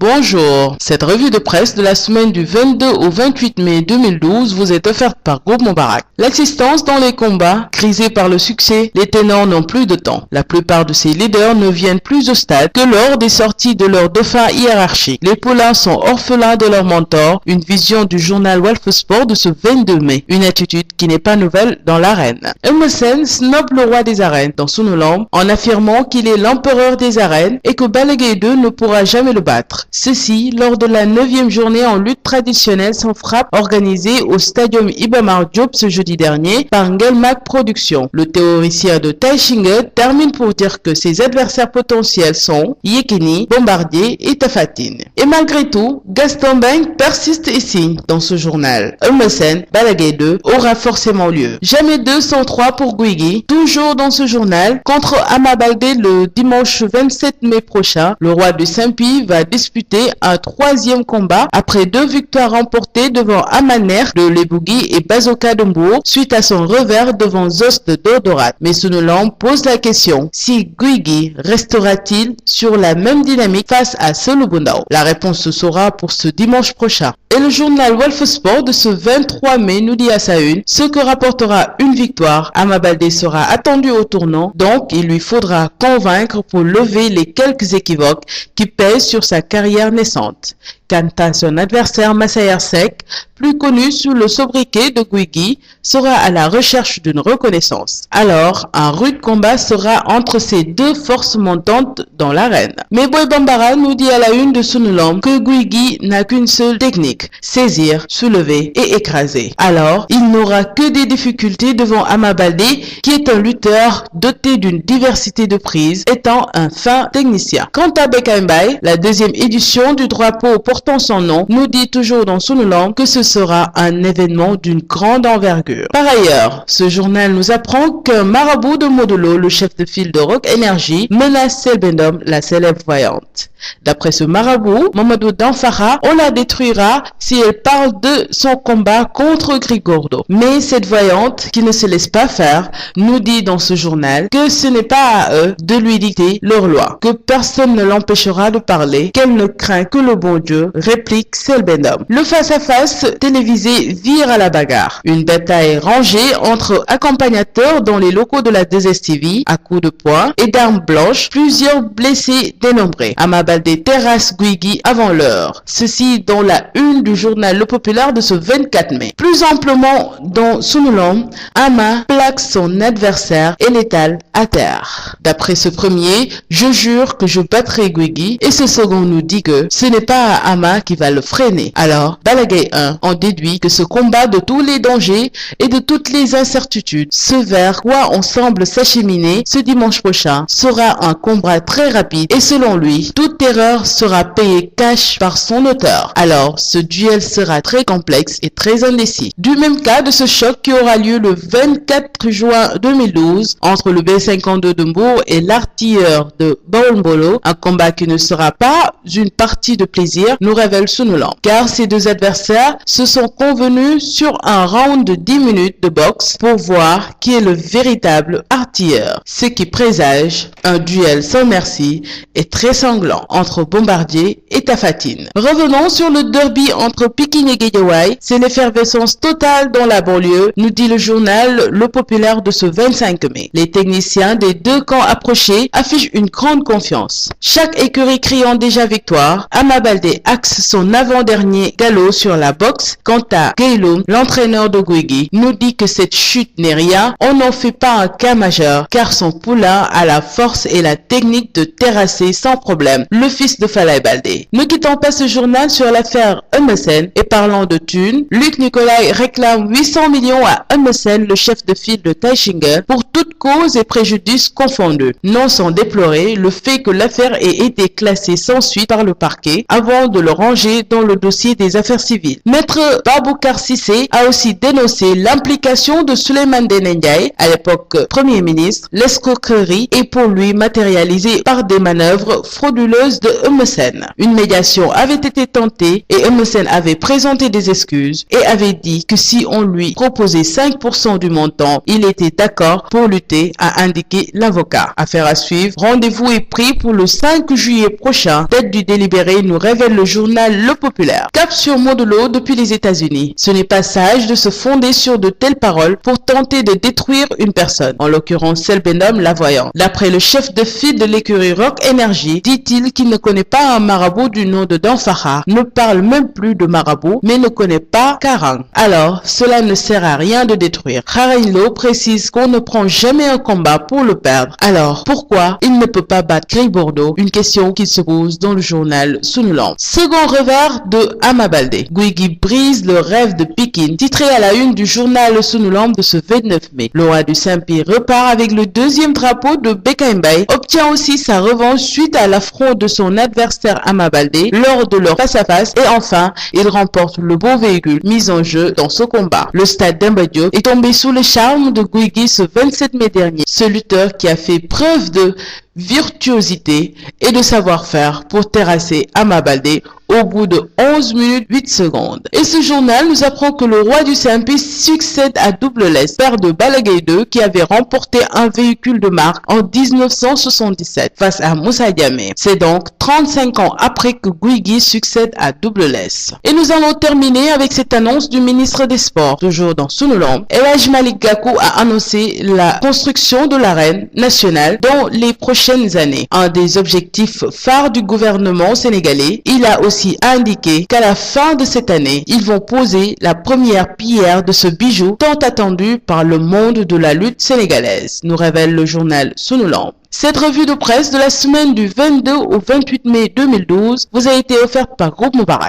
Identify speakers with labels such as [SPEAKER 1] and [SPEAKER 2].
[SPEAKER 1] Bonjour, cette revue de presse de la semaine du 22 au 28 mai 2012 vous est offerte par Groupe Montbarac. L'assistance dans les combats, grisés par le succès, les ténors n'ont plus de temps. La plupart de ces leaders ne viennent plus au stade que lors des sorties de leurs dauphins hiérarchiques. Les poulains sont orphelins de leur mentor, une vision du journal Walf Sport de ce 22 mai, une attitude qui n'est pas nouvelle dans l'arène. Eumeu Sène snobe le roi des arènes dans Sunu Lamb en affirmant qu'il est l'empereur des arènes et que Balla Gaye 2 ne pourra jamais le battre. Ceci lors de la 9e journée en lutte traditionnelle sans frappe organisée au Stadium Iba Mar Diop ce jeudi dernier par Ngelmak Productions. Le théoricien de Taïchingue termine pour dire que ses adversaires potentiels sont Yekini, Bombardier et Tapha Tine. Et malgré tout, Gaston Mbengue persiste et signe dans ce journal. Eumeu Sène, Balla Gaye 2 aura forcément lieu. Jamais 2 sans 3 pour Guigui. Toujours dans ce journal, contre Ama Baldé le dimanche 27 mai prochain, le roi de Saint-Pie va disputer un 3e combat après 2 victoires remportées devant Amaner de Lebougui et Bazoka de Mbour suite à son revers devant Zos de Dordorat. Mais Sunu Lamb pose la question, si Guigui restera-t-il sur la même dynamique face à Selu Bundao? La réponse se saura pour ce dimanche prochain. Et le journal Walf Sport de ce 23 mai nous dit à sa une ce que rapportera une victoire. Ama Baldé sera attendu au tournant, donc il lui faudra convaincre pour lever les quelques équivoques qui pèsent sur sa carrière naissante. Quant à son adversaire Massaer Seck, plus connu sous le sobriquet de Guigui, sera à la recherche d'une reconnaissance. Alors, un rude combat sera entre ces deux forces montantes dans l'arène. Mais Boy Bambara nous dit à la une de Sunu Lamb que Guigui n'a qu'une seule technique, saisir, soulever et écraser. Alors, il n'aura que des difficultés devant Ama Baldé, qui est un lutteur doté d'une diversité de prises, étant un fin technicien. Quant à Beka Mbaye, la 2e édition du drapeau portant son nom, nous dit toujours dans Sunu Lamb que ce sera un événement d'une grande envergure. Par ailleurs, ce journal nous apprend qu'un marabout de Modolo, le chef de file de Rock Energy, menace Selbendum, la célèbre voyante. D'après ce marabout, Mamadou Danfara, on la détruira si elle parle de son combat contre Grigordo. Mais cette voyante, qui ne se laisse pas faire, nous dit dans ce journal que ce n'est pas à eux de lui dicter leur loi, que personne ne l'empêchera de parler, qu'elle ne craint que le bon Dieu, réplique Selbendum. Le face-à-face télévisé vire à la bagarre. Une bataille rangée entre accompagnateurs dans les locaux de la 2STV à coups de poing et d'armes blanches, plusieurs blessés dénombrés. Ama Baldé terrasse Guigui avant l'heure. Ceci dans la une du journal Le Populaire de ce 24 mai. Plus amplement dans Sunu Lamb, Ama plaque son adversaire et l'étale à terre. D'après ce premier, je jure que je battrai Guigui, et ce second nous dit que ce n'est pas Ama qui va le freiner. Alors, Balla Gaye 1 en déduit que ce combat de tous les dangers et de toutes les incertitudes, ce vers quoi on semble s'acheminer ce dimanche prochain, sera un combat très rapide et selon lui, toute erreur sera payée cash par son auteur. Alors, ce duel sera très complexe et très indécis. Du même cas de ce choc qui aura lieu le 24 juin 2012 entre le B52 de Mbour et l'artilleur de Baol-Mbolo, un combat qui ne sera pas une partie de plaisir, nous révèle Sunu Lamb. Car ces deux adversaires se sont convenus sur un round de 10 minutes de boxe pour voir qui est le véritable artilleur. Ce qui présage un duel sans merci et très sanglant entre Bombardier et Tapha Tine. Revenons sur le derby entre Pikine et Guédiawaye. C'est l'effervescence totale dans la banlieue, nous dit le journal Le Populaire de ce 25 mai. Les techniciens des deux camps approchés affichent une grande confiance. Chaque écurie criant déjà victoire, Ama Baldé axe son avant-dernier galop sur la boxe. Quant à Gueylum, l'entraîneur de Guigui, nous dit que cette chute n'est rien, on n'en fait pas un cas majeur, car son poulain a la force et la technique de terrasser sans problème le fils de Falaye Baldé. Ne quittons pas ce journal sur l'affaire Eumeu Sène et parlant de thunes, Luc Nicolaï réclame 800 millions à Eumeu Sène, le chef de file de Taïchingue, pour toute cause et préjudice confondus. Non sans déplorer le fait que l'affaire ait été classée sans suite par le parquet avant de le ranger dans le dossier des affaires civiles. Maître Baboucar Cissé a aussi dénoncé l'implication de Souleymane Ndéné Ndiaye, à l'époque Premier ministre. L'escroquerie est pour lui matérialisée par des manœuvres frauduleuses de Eumeu Sène. Une médiation avait été tentée et Eumeu Sène avait présenté des excuses et avait dit que si on lui proposait 5% du montant, il était d'accord pour lutter, a indiqué l'avocat. Affaire à suivre. Rendez-vous est pris pour le 5 juillet prochain. Date du délibéré, nous révèle le journal Le Populaire. Cap sur Modulo depuis les États-Unis. Ce n'est pas sage de se fonder sur de telles paroles pour tenter de détruire une personne, en l'occurrence celle Benham la voyant. D'après le chef de file de l'écurie Rock Energy, dit-il qu'il ne connaît pas un marabout du nom de Danfara, ne parle même plus de marabout, mais ne connaît pas Karang. Alors, cela ne sert à rien de détruire. Haraylo précise qu'on ne prend jamais un combat pour le perdre. Alors, pourquoi il ne peut pas battre Gris Bordeaux? Une question qui se pose dans le journal Sunulam. Second revers de Ama Baldé. Guigui brise le rêve de Pikine, titré à la une du journal Sunulam de ce 29 mai. Le roi du Saint-Pierre repart avec le deuxième drapeau de Bécaye Mbaye, obtient aussi sa revanche suite à l'affront de son adversaire Ama Baldé lors de leur face-à-face et enfin, il remporte le beau véhicule mis en jeu dans ce combat. Le stade Demba Diop est tombé sous le charme de Guigui ce 27 mai dernier. Ce lutteur qui a fait preuve de virtuosité et de savoir-faire pour terrasser Ama Baldé au bout de 11 minutes 8 secondes. Et ce journal nous apprend que le roi du CMP succède à Double Less, père de Balla Gaye 2 qui avait remporté un véhicule de marque en 1977 face à Moussa Diamé. C'est donc 35 ans après que Guigui succède à Double Less. Et nous allons terminer avec cette annonce du ministre des Sports. Toujours dans Sunulam, El Hadji Malick Gakou a annoncé la construction de l'arène nationale dans les prochaines années. Un des objectifs phares du gouvernement sénégalais. Il a aussi indiqué qu'à la fin de cette année, ils vont poser la première pierre de ce bijou tant attendu par le monde de la lutte sénégalaise, nous révèle le journal Sunulam. Cette revue de presse de la semaine du 22 au 28 mai 2012 vous a été offerte par Groupe Moubarak.